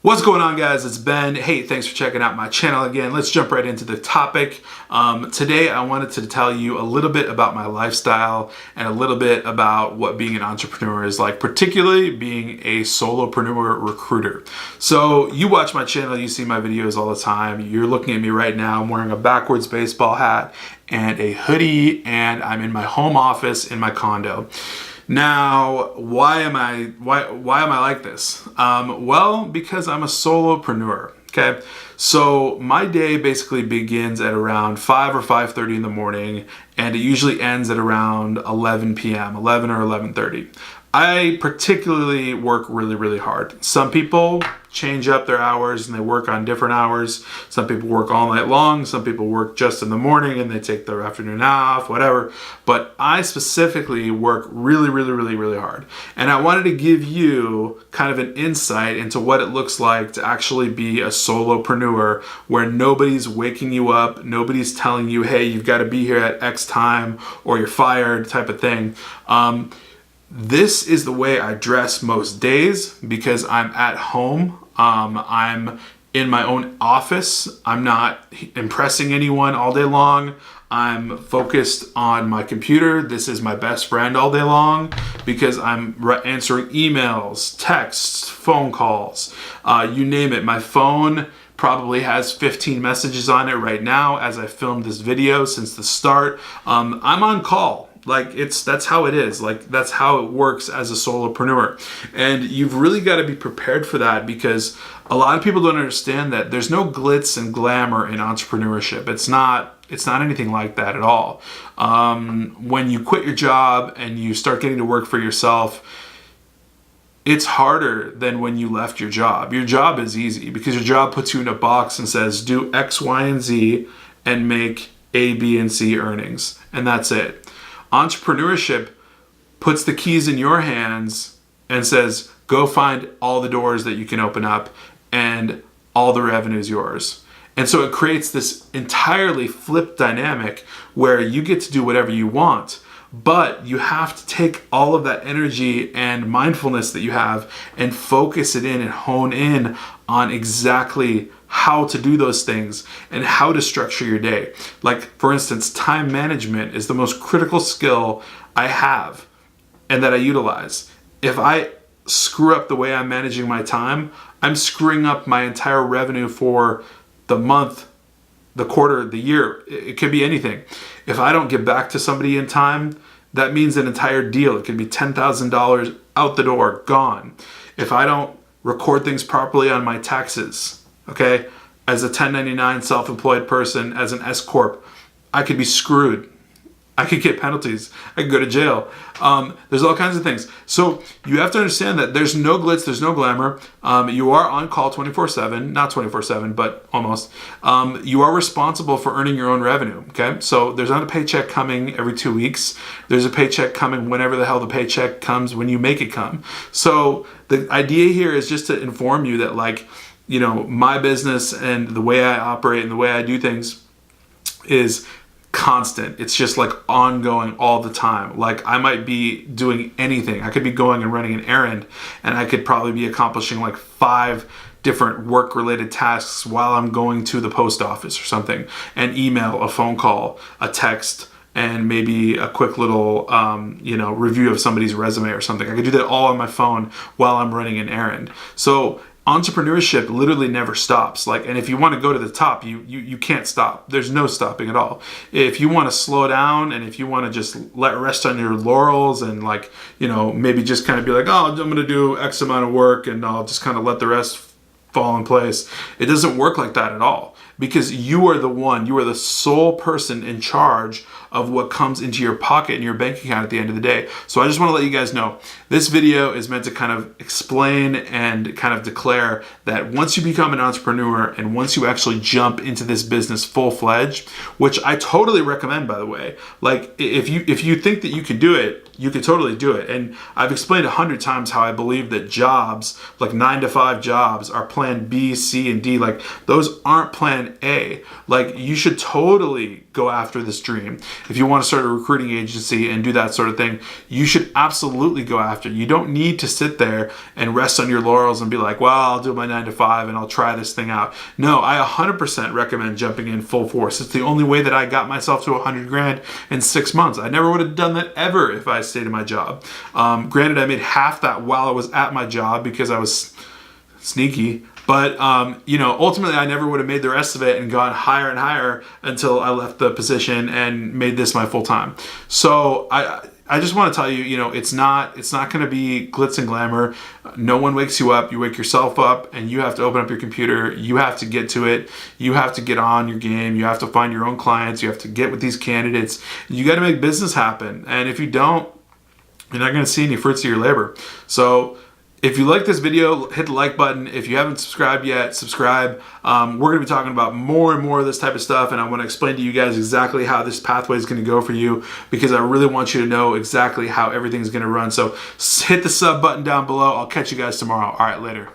What's going on, guys? It's Ben. Hey, thanks for checking out my channel again. Let's jump right into the topic. Today I wanted to tell you a little bit about my lifestyle and a little bit about what being an entrepreneur is like, particularly being a solopreneur recruiter. So you watch my channel, you see my videos all the time. You're looking at me right now. I'm wearing a backwards baseball hat and a hoodie, and I'm in my home office in my condo. Now, why am I like this? Well, because I'm a solopreneur. Okay, so my day basically begins at around 5 or 5:30 in the morning, and it usually ends at around 11 p.m., 11 or 11:30. I particularly work really hard. Some people change up their hours and they work on different hours. Some people work all night long. Some people work just in the morning and they take their afternoon off, whatever. But I specifically work really hard. And I wanted to give you kind of an insight into what it looks like to actually be a solopreneur, where nobody's waking you up, nobody's telling you, hey, you've got to be here at X time or you're fired type of thing. This is the way I dress most days because I'm at home. I'm in my own office. I'm not impressing anyone all day long. I'm focused on my computer. This is my best friend all day long because I'm answering emails, texts, phone calls, you name it. My phone probably has 15 messages on it right now as I filmed this video since the start. I'm on call. That's how it is. That's how it works as a solopreneur. And you've really got to be prepared for that, because a lot of people don't understand that there's no glitz and glamour in entrepreneurship. It's not anything like that at all. When you quit your job and you start getting to work for yourself, it's harder than when you left your job. Your job is easy because your job puts you in a box and says, do X, Y, and Z and make A, B, and C earnings. And that's it. Entrepreneurship puts the keys in your hands and says, go find all the doors that you can open up and all the revenue is yours. And so it creates this entirely flipped dynamic where you get to do whatever you want, but you have to take all of that energy and mindfulness that you have and focus it in and hone in on exactly how to do those things and how to structure your day. Like, for instance, time management is the most critical skill I have and that I utilize. If I screw up the way I'm managing my time, I'm screwing up my entire revenue for the month, the quarter, the year. It could be anything. If I don't get back to somebody in time, that means an entire deal. It could be $10,000 out the door, gone. If I don't record things properly on my taxes, okay, as a 1099 self-employed person, as an S Corp, I could be screwed. I could get penalties. I could go to jail. There's all kinds of things. So you have to understand that there's no glitz, there's no glamour. You are on call 24/7, not 24/7, but almost. You are responsible for earning your own revenue, okay? So there's not a paycheck coming every 2 weeks. There's a paycheck coming whenever the hell the paycheck comes, when you make it come. So the idea here is just to inform you that, like, you know, my business and the way I operate and the way I do things is constant. It's just like ongoing all the time. Like, I might be doing anything. I could be going and running an errand and I could probably be accomplishing like 5 different work-related tasks while I'm going to the post office or something. An email, a phone call, a text, and maybe a quick little, review of somebody's resume or something. I could do that all on my phone while I'm running an errand. So entrepreneurship literally never stops. And if you want to go to the top, you can't stop. There's no stopping at all. If you want to slow down and if you want to just let rest on your laurels and maybe just kind of be like, oh, I'm going to do X amount of work and I'll just kind of let the rest fall in place. It doesn't work like that at all, because you are the sole person in charge of what comes into your pocket and your bank account at the end of the day. So I just want to let you guys know, this video is meant to kind of explain and kind of declare that once you become an entrepreneur and once you actually jump into this business full-fledged, which I totally recommend, by the way, like if you think that you can do it, you can totally do it. And I've explained 100 times how I believe that jobs, like 9-to-5 jobs, are plan B, C, and D. Like, those aren't plan plan A. Like, you should totally go after this dream. If you want to start a recruiting agency and do that sort of thing, you should absolutely go after it. You don't need to sit there and rest on your laurels and be like, well, I'll do my 9 to 5 and I'll try this thing out. No, I 100% recommend jumping in full force. It's the only way that I got myself to 100 grand in 6 months. I never would have done that ever if I stayed in my job. Granted, I made half that while I was at my job because I was sneaky. But, ultimately I never would have made the rest of it and gone higher and higher until I left the position and made this my full time. So I just want to tell you, it's not going to be glitz and glamour. No one wakes you up. You wake yourself up and you have to open up your computer. You have to get to it. You have to get on your game. You have to find your own clients. You have to get with these candidates. You got to make business happen. And if you don't, you're not going to see any fruits of your labor. So if you like this video, hit the like button. If you haven't subscribed yet, subscribe. We're going to be talking about more and more of this type of stuff, and I want to explain to you guys exactly how this pathway is going to go for you, because I really want you to know exactly how everything's going to run. So hit the sub button down below. I'll catch you guys tomorrow. All right, later.